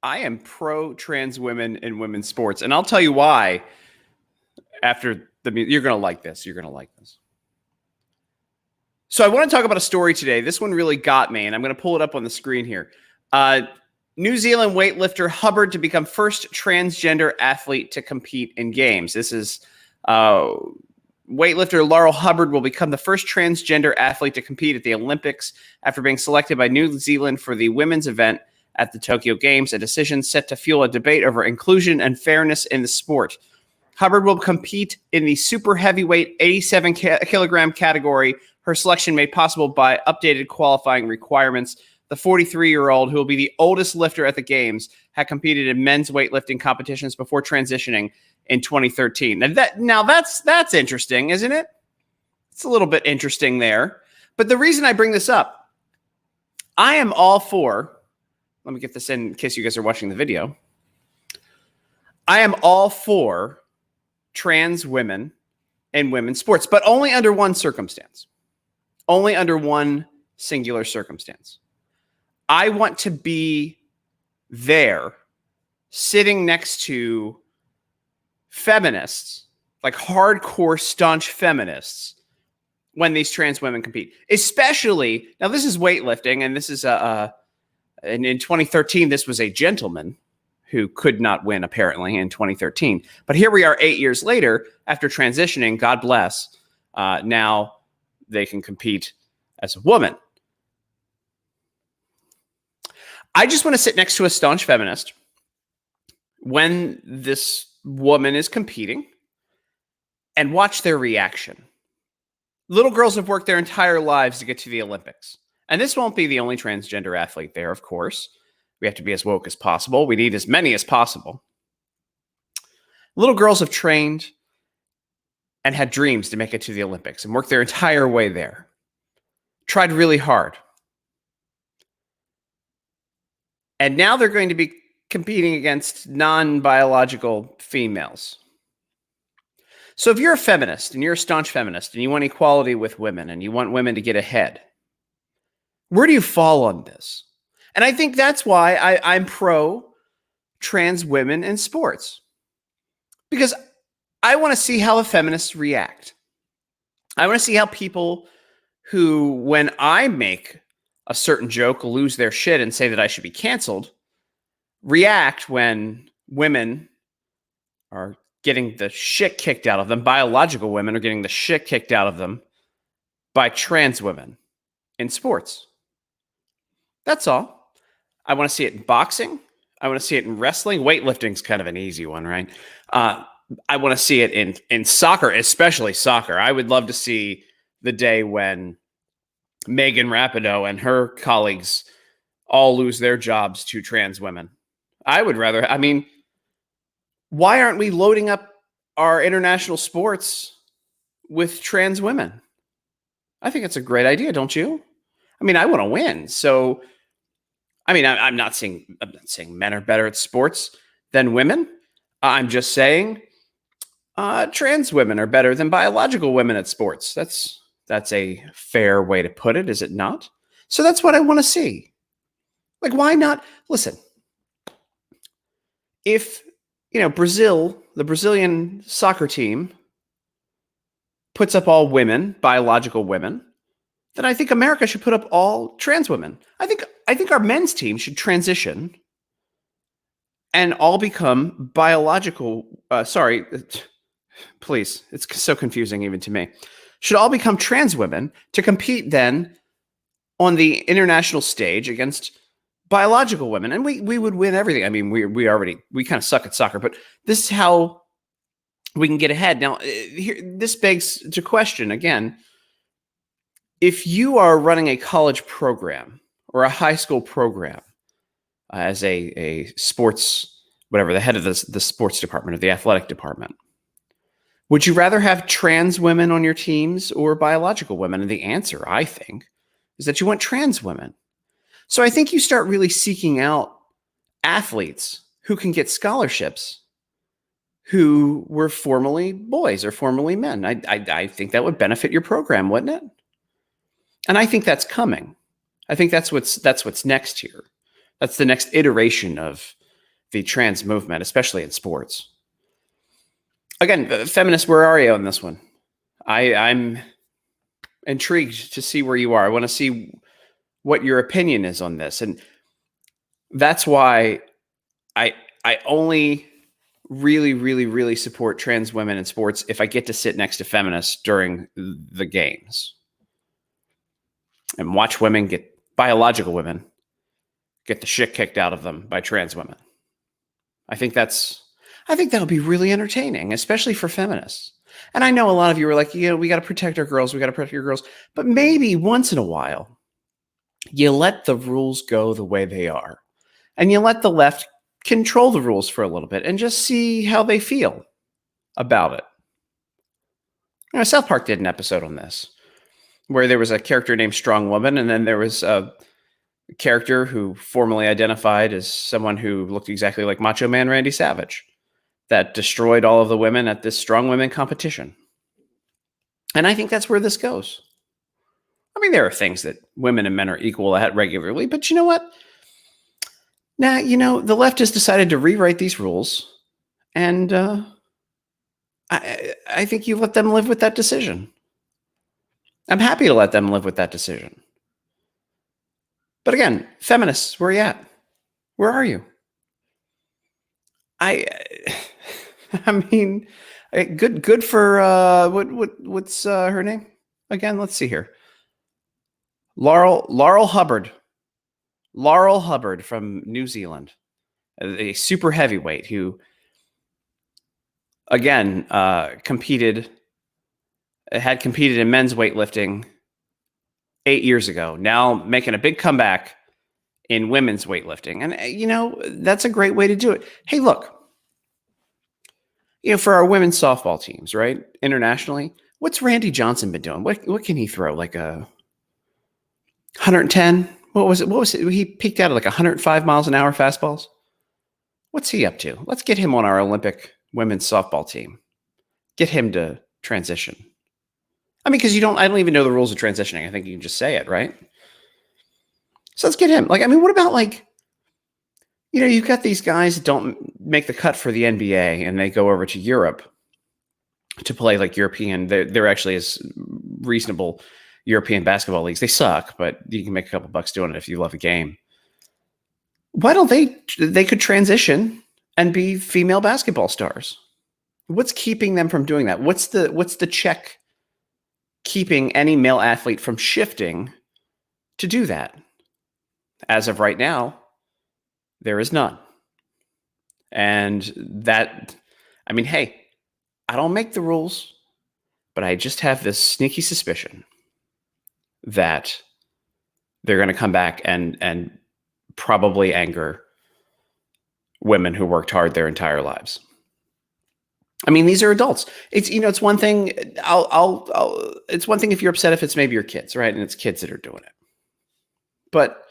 I am pro trans women in women's sports, and I'll tell you why. After you're going to like this. You're going to like this. So I want to talk about a story today. This one really got me, and I'm going to pull it up on the screen here. New Zealand weightlifter Hubbard to become first transgender athlete to compete in games. This is weightlifter Laurel Hubbard will become the first transgender athlete to compete at the Olympics after being selected by New Zealand for the women's event at the Tokyo Games, a decision set to fuel a debate over inclusion and fairness in the sport. Hubbard will compete in the super heavyweight 87 kilogram category. Her selection made possible by updated qualifying requirements. The 43-year-old, who will be the oldest lifter at the Games, had competed in men's weightlifting competitions before transitioning in 2013. Now that's interesting, isn't it? It's a little bit interesting there. But the reason I bring this up, I am all for, let me get this in case you guys are watching the video. I am all for trans women in women's sports, but only under one circumstance. Only under one singular circumstance. I want to be there sitting next to feminists, like hardcore staunch feminists, when these trans women compete. Especially, now this is weightlifting, and this is and in 2013, this was a gentleman who could not win, apparently, in 2013. But here we are 8 years later, after transitioning, God bless, now they can compete as a woman. I just want to sit next to a staunch feminist when this woman is competing and watch their reaction. Little girls have worked their entire lives to get to the Olympics. And this won't be the only transgender athlete there, of course. We have to be as woke as possible. We need as many as possible. Little girls have trained and had dreams to make it to the Olympics and worked their entire way there. Tried really hard. And now they're going to be competing against non-biological females. So if you're a feminist and you're a staunch feminist and you want equality with women and you want women to get ahead, where do you fall on this? And I think that's why I'm pro trans women in sports. Because I want to see how the feminists react. I want to see how people who, when I make a certain joke, lose their shit and say that I should be canceled, react when women are getting the shit kicked out of them. Biological women are getting the shit kicked out of them by trans women in sports. That's all. I want to see it in boxing. I want to see it in wrestling. Weightlifting's kind of an easy one, right? I want to see it in soccer, especially soccer. I would love to see the day when Megan Rapinoe and her colleagues all lose their jobs to trans women. I would rather, I mean, why aren't we loading up our international sports with trans women? I think it's a great idea, don't you? I mean, I want to win. So, I mean, I'm not saying men are better at sports than women. I'm just saying trans women are better than biological women at sports. That's a fair way to put it, is it not? So that's what I want to see. Like, why not? Listen, if, Brazil, the Brazilian soccer team puts up all women, biological women, then I think America should put up all trans women. I think our men's team should transition and all become biological. Please, it's so confusing even to me. Should all become trans women to compete then on the international stage against biological women, and we would win everything. I mean, we kind of suck at soccer, but this is how we can get ahead. Now, this begs to question again. If you are running a college program or a high school program as a sports, whatever, the head of the sports department or the athletic department, would you rather have trans women on your teams or biological women? And the answer, I think, is that you want trans women. So I think you start really seeking out athletes who can get scholarships who were formerly boys or formerly men. I think that would benefit your program, wouldn't it? And I think that's coming. I think that's what's next here. That's the next iteration of the trans movement, especially in sports. Again, feminists, where are you on this one? I'm intrigued to see where you are. I want to see what your opinion is on this. And that's why I only really support trans women in sports if I get to sit next to feminists during the games and watch biological women get the shit kicked out of them by trans women. I think that'll be really entertaining, especially for feminists. And I know a lot of you are like, we got to protect our girls. We got to protect your girls. But maybe once in a while, you let the rules go the way they are. And you let the left control the rules for a little bit and just see how they feel about it. South Park did an episode on this where there was a character named Strong Woman, and then there was a character who formerly identified as someone who looked exactly like Macho Man Randy Savage that destroyed all of the women at this Strong Women competition. And I think that's where this goes. I mean, there are things that women and men are equal at regularly, but you know what? Now, the left has decided to rewrite these rules, and I think you let them live with that decision. I'm happy to let them live with that decision. But again, feminists, where are you at? Where are you? I mean, good for what's her name again? Let's see here. Laurel Hubbard from New Zealand, a super heavyweight who, again, had competed in men's weightlifting 8 years ago, now making a big comeback in women's weightlifting. And, that's a great way to do it. Hey, look, for our women's softball teams, right? Internationally, what's Randy Johnson been doing? What can he throw? Like a 110? What was it? He peaked out at like 105 miles an hour fastballs. What's he up to? Let's get him on our Olympic women's softball team. Get him to transition. I mean, because I don't even know the rules of transitioning. I think you can just say it, right? So let's get him. What about you've got these guys that don't make the cut for the NBA and they go over to Europe to play like European. There actually is reasonable European basketball leagues. They suck, but you can make a couple bucks doing it if you love a game. Why don't they could transition and be female basketball stars? What's keeping them from doing that? What's the check keeping any male athlete from shifting to do that? As of right now, there is none. And hey, I don't make the rules, but I just have this sneaky suspicion that they're going to come back and probably anger women who worked hard their entire lives. I mean, these are adults. It's one thing. It's one thing if you're upset if it's maybe your kids, right? And it's kids that are doing it. But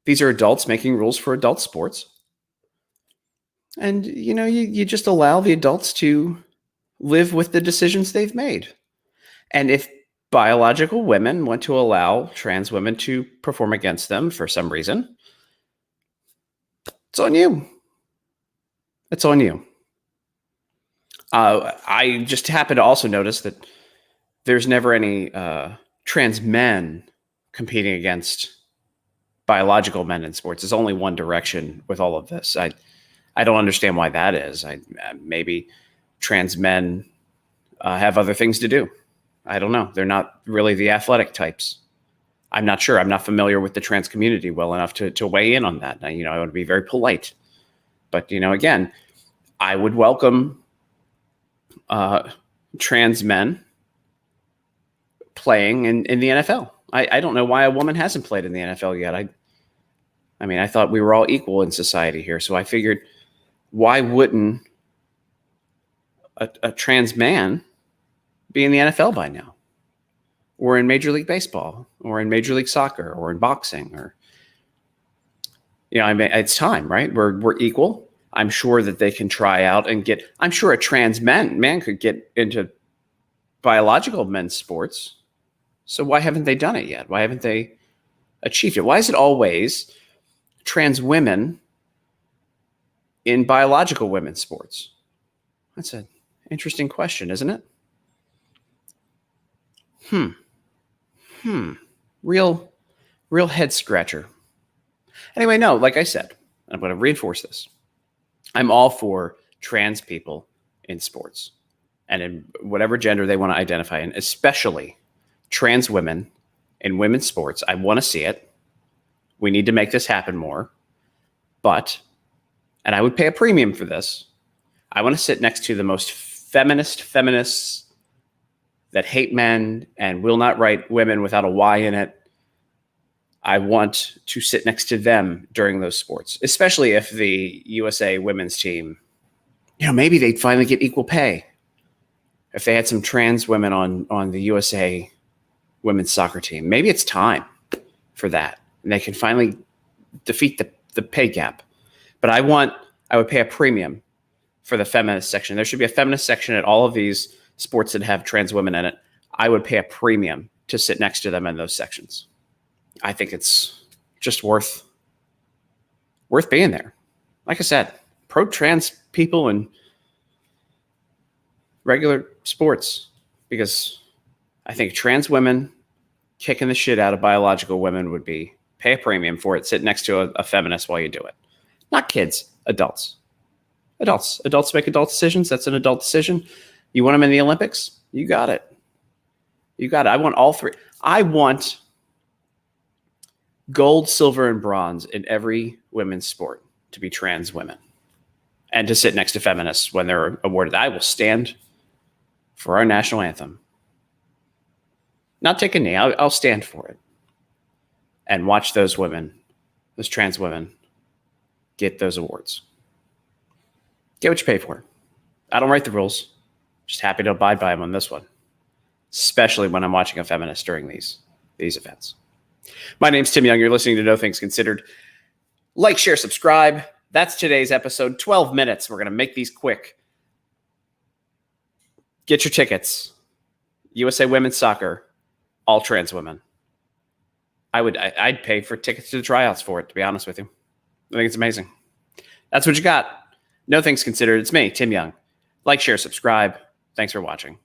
these are adults making rules for adult sports. And, you just allow the adults to live with the decisions they've made. And if biological women want to allow trans women to perform against them for some reason, it's on you. It's on you. I just happen to also notice that there's never any trans men competing against biological men in sports. There's only one direction with all of this. I don't understand why that is. Maybe trans men have other things to do. I don't know. They're not really the athletic types. I'm not sure. I'm not familiar with the trans community well enough to weigh in on that. I want to be very polite. But, again, I would welcome trans men playing in the NFL. I don't know why a woman hasn't played in the NFL yet. I thought we were all equal in society here. So I figured, why wouldn't a trans man be in the NFL by now? Or in Major League Baseball, or in Major League Soccer, or in boxing, or it's time, right? We're equal. I'm sure that they can try out and get. I'm sure a trans man could get into biological men's sports. So why haven't they done it yet? Why haven't they achieved it? Why is it always trans women in biological women's sports? That's an interesting question, isn't it? Real head scratcher. Anyway, no, like I said, I'm going to reinforce this. I'm all for trans people in sports and in whatever gender they want to identify in, especially trans women in women's sports. I want to see it. We need to make this happen more. But, and I would pay a premium for this, I want to sit next to the most feminists that hate men and will not write women without a Y in it. I want to sit next to them during those sports, especially if the USA women's team, maybe they'd finally get equal pay. If they had some trans women on the USA women's soccer team, maybe it's time for that. And they can finally defeat the pay gap. But I would pay a premium for the feminist section. There should be a feminist section at all of these sports that have trans women in it. I would pay a premium to sit next to them in those sections. I think it's just worth being there. Like I said, pro-trans people in regular sports, because I think trans women kicking the shit out of biological women would be pay a premium for it. Sit next to a feminist while you do it. Not kids, adults. Adults make adult decisions. That's an adult decision. You want them in the Olympics? You got it. I want all three. I want gold, silver, and bronze in every women's sport to be trans women and to sit next to feminists when they're awarded. I will stand for our national anthem. Not take a knee. I'll stand for it and watch those women, those trans women, get those awards. Get what you pay for. I don't write the rules. Just happy to abide by them on this one, especially when I'm watching a feminist during these events. My name's Tim Young. You're listening to No Things Considered. Like, share, subscribe. That's today's episode. 12 minutes. We're going to make these quick. Get your tickets. USA Women's Soccer. All trans women. I'd pay for tickets to the tryouts for it, to be honest with you. I think it's amazing. That's what you got. No Things Considered. It's me, Tim Young. Like, share, subscribe. Thanks for watching.